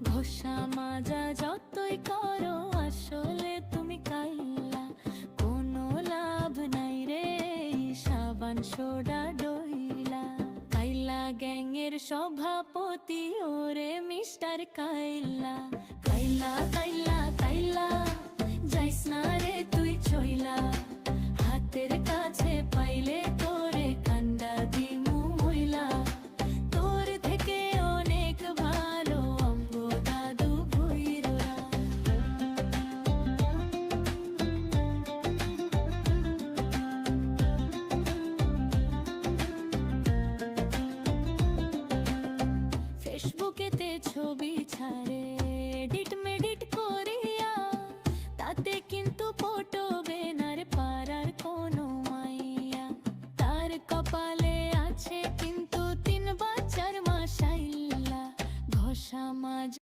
ঘষা মাজা যতই করো আসলে তুমি কাইল্লা, কোনো লাভ নাই রে সাবান সোডা ডইলা। কাইলা গ্যাংয়ের সভাপতি ওরে মিস্টার কাইল্লা। কাইলা কাইলা কাইলা যাইস না রে তুই চইলা, হাতের কাছে পাইলে তোরে কান্ডা দিমু মইলা। তোর থেকে অনেক ভালো অঙ্গ দাদু ভৈররা। ফেসবুকেতে ছবি ছাড়ে এডিট মেডিট